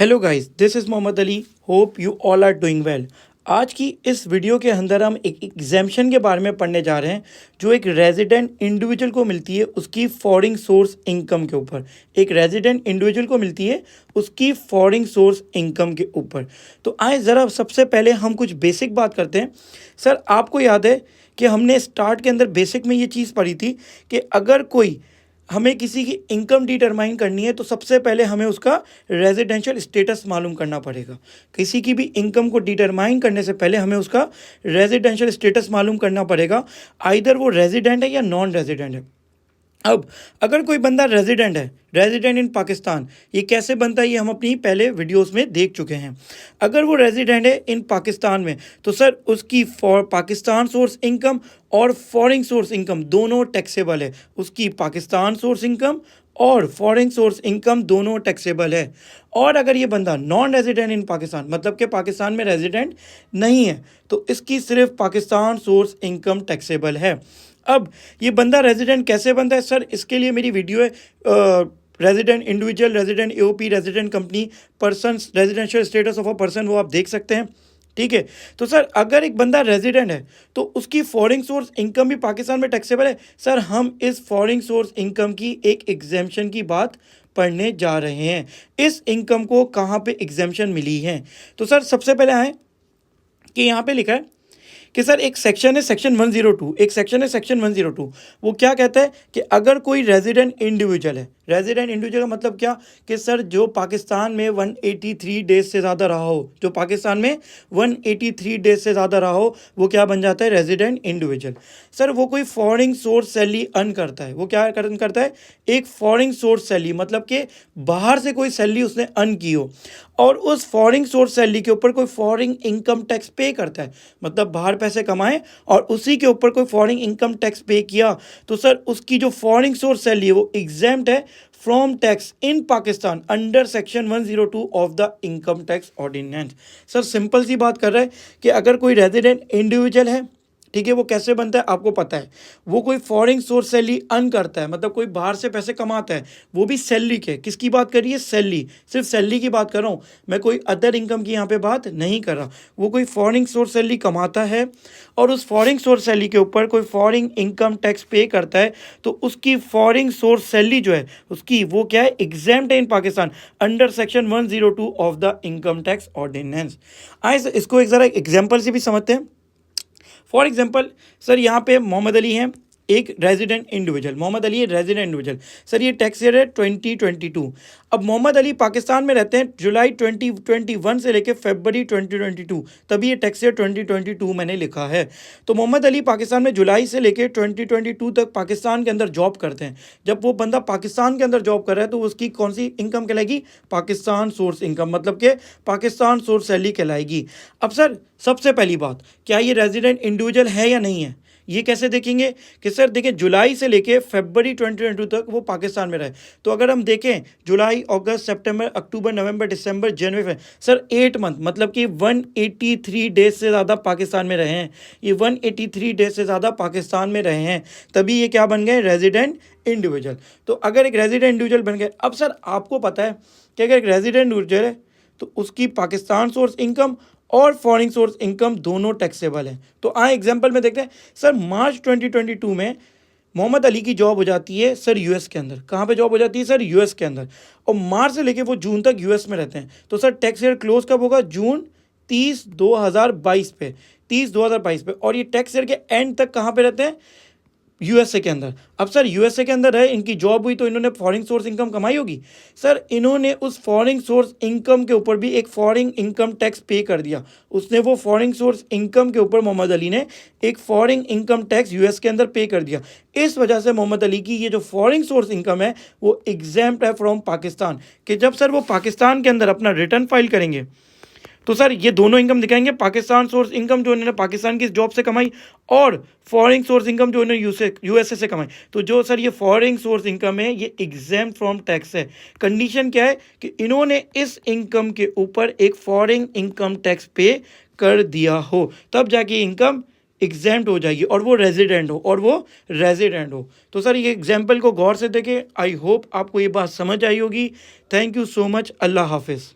Hello guys, this is Mohammad Ali. Hope you all are doing well. आज की इस video के अंदर हम एक एग्जाम्शन के बारे में पढ़ने जा रहे हैं जो एक रेजिडेंट इंडिविजुअल को मिलती है उसकी फॉरेन सोर्स इनकम के ऊपर। एक रेजिडेंट इंडिविजुअल को मिलती है उसकी फॉरेन सोर्स इनकम के ऊपर। तो आए ज़रा सबसे पहले हम कुछ बेसिक बात करते हैं। सर, आपको याद है कि हमने स्टार्ट के अंदर बेसिक में ये चीज़ पढ़ी थी कि अगर कोई हमें किसी की इनकम डिटरमाइन करनी है तो सबसे पहले हमें उसका रेजिडेंशियल स्टेटस मालूम करना पड़ेगा। किसी की भी इनकम को डिटरमाइन करने से पहले हमें उसका रेजिडेंशियल स्टेटस मालूम करना पड़ेगा, आइदर वो रेजिडेंट है या नॉन रेजिडेंट है। अब अगर कोई बंदा रेजिडेंट है, रेजिडेंट इन पाकिस्तान, ये कैसे बनता है ये हम अपनी पहले वीडियोस में देख चुके हैं। अगर वो रेजिडेंट है इन पाकिस्तान में तो सर उसकी फॉर पाकिस्तान सोर्स इनकम और फॉरेन सोर्स इनकम दोनों टैक्सेबल है। उसकी पाकिस्तान सोर्स इनकम और फॉरेन सोर्स इनकम दोनों टैक्सेबल है। और अगर ये बंदा नॉन रेजिडेंट इन पाकिस्तान, मतलब कि पाकिस्तान में रेजिडेंट नहीं है, तो इसकी सिर्फ पाकिस्तान सोर्स इनकम टैक्सेबल है। अब ये बंदा रेजिडेंट कैसे बनता है सर, इसके लिए मेरी वीडियो है resident individual, resident AOP, resident company, person, residential status of a person, वो आप देख सकते हैं। ठीक है, तो सर अगर एक बंदा रेजिडेंट है तो उसकी फॉरेन सोर्स इनकम भी पाकिस्तान में टैक्सेबल है। सर हम इस फॉरेन सोर्स इनकम की एक एग्जेम्पशन की बात पढ़ने जा रहे हैं। इस इनकम को कहाँ पे एग्जेम्पशन मिली है, तो सर सबसे पहले आए कि यहाँ पे लिखा है कि सर एक सेक्शन है सेक्शन 102, एक सेक्शन है सेक्शन 102। वो क्या कहता है कि अगर कोई रेजिडेंट इंडिविजुअल है, रेजिडेंट इंडिविजुअल का मतलब क्या कि सर जो पाकिस्तान में 183 डेज से ज़्यादा रहा हो, जो पाकिस्तान में 183 डेज से ज़्यादा रहा हो, वो क्या बन जाता है, रेजिडेंट इंडिविजुअल। सर वो कोई फॉरेन सोर्स सैलरी अर्न करता है, वो क्या अर्न करता है, एक फॉरेन सोर्स सैलरी, मतलब कि बाहर से कोई सैलरी उसने अर्न की हो और उस फॉरेन सोर्स सैलरी के ऊपर कोई फॉरेन इनकम टैक्स पे करता है, मतलब बाहर पैसे कमाए और उसी के ऊपर कोई फॉरेन इनकम टैक्स पे किया, तो सर उसकी जो फॉरेन सोर्स सैलरी है वो एग्जेम्प्ट है from tax in Pakistan under section 102 of the income tax ordinance. Sir simple सी बात कर रहा है कि अगर कोई रेजिडेंट इंडिविजुअल है, ठीक है, वो कैसे बनता है आपको पता है, वो कोई फॉरेन सोर्स सैलरी अर्न करता है, मतलब कोई बाहर से पैसे कमाता है, वो भी सैलरी के। किसकी बात कर रही है, सैलरी, सिर्फ सैलरी की बात कर रहा हूँ मैं, कोई अदर इनकम की यहाँ पे बात नहीं कर रहा। वो कोई फॉरेन सोर्स सैलरी कमाता है और उस फॉरेन सोर्स सैलरी के ऊपर कोई फॉरेन इनकम टैक्स पे करता है, तो उसकी फॉरेन सोर्स सैलरी जो है उसकी वो क्या है, एग्जेम्प्ट है in Pakistan under section 102 of the income tax ordinance. आइए इसको एक ज़रा एग्जाम्पल से भी समझते हैं। फॉर एग्जाम्पल सर यहाँ पे मोहम्मद अली हैं, एक resident individual, Mohammad Ali resident individual. Sir ये टैक्स ईयर है 2022। अब मोहम्मद अली पाकिस्तान में रहते हैं जुलाई 2021 से लेकर फरवरी 2022, तभी ये टैक्स ईयर 2022 मैंने लिखा है। तो मोहम्मद अली पाकिस्तान में जुलाई से लेकर 2022 तक पाकिस्तान के अंदर जॉब करते हैं। जब वो बंदा पाकिस्तान के अंदर जॉब कर रहा है तो उसकी कौन सी इनकम कहलाएगी, पाकिस्तान सोर्स इनकम, मतलब कि पाकिस्तान सोर्स सैलरी कहलाएगी। अब सर सबसे पहली बात, क्या ये रेजिडेंट इंडिविजुअल है या नहीं है, ये कैसे देखेंगे कि सर देखिए जुलाई से लेके फरवरी 2022 तक वो पाकिस्तान में रहे। तो अगर हम देखें जुलाई, अगस्त, सितंबर, अक्टूबर, नवंबर, दिसंबर, जनवरी, सर 8 मंथ, मतलब कि 183 डेज से ज़्यादा पाकिस्तान में रहे हैं। ये 183 डेज से ज़्यादा पाकिस्तान में रहे हैं, तभी ये क्या बन गए, रेजिडेंट इंडिविजुअल। तो अगर एक रेजिडेंट इंडिविजुअल बन गए, अब सर आपको पता है कि अगर एक रेजिडेंट इंडिविजुअल है तो उसकी पाकिस्तान सोर्स इनकम और फॉरेन सोर्स इनकम दोनों टैक्सेबल हैं। तो आए एग्जांपल में देखते हैं। सर मार्च 2022 में मोहम्मद अली की जॉब हो जाती है सर यूएस के अंदर। कहाँ पे जॉब हो जाती है सर, यूएस के अंदर, और मार्च से लेके वो जून तक यूएस में रहते हैं। तो सर टैक्स ईयर क्लोज कब होगा, जून 30 2022 पे, 30 2022 पे, और ये टैक्स ईयर के एंड तक कहाँ पे रहते हैं, यूएसए के अंदर। अब सर यूएसए के अंदर है, इनकी जॉब हुई तो इन्होंने फॉरेन सोर्स इनकम कमाई होगी। सर इन्होंने उस फॉरेन सोर्स इनकम के ऊपर भी एक फॉरेन इनकम टैक्स पे कर दिया। उसने वो फॉरेन सोर्स इनकम के ऊपर मोहम्मद अली ने एक फॉरेन इनकम टैक्स यूएस के अंदर पे कर दिया। इस वजह से मोहम्मद अली की ये जो फॉरेन सोर्स इनकम है वो एग्जेम्प्ट है फ्रॉम पाकिस्तान, कि जब सर वो पाकिस्तान के अंदर अपना रिटर्न फाइल करेंगे तो सर ये दोनों इनकम दिखाएंगे, पाकिस्तान सोर्स इनकम जो इन्होंने पाकिस्तान की जॉब से कमाई और फॉरेन सोर्स इनकम जो इन्होंने यूएसए से कमाई। तो जो सर ये फॉरेन सोर्स इनकम है ये एग्जेम्प्ट फ्रॉम टैक्स है। कंडीशन क्या है कि इन्होंने इस इनकम के ऊपर एक फॉरेन इनकम टैक्स पे कर दिया हो, तब जाके इनकम एग्जेम्प्ट हो जाएगी और वो रेजिडेंट हो। तो सर ये एग्जाम्पल को गौर से देखें। आई होप आपको ये बात समझ आई होगी। Thank you so much. अल्लाह हाफिज़।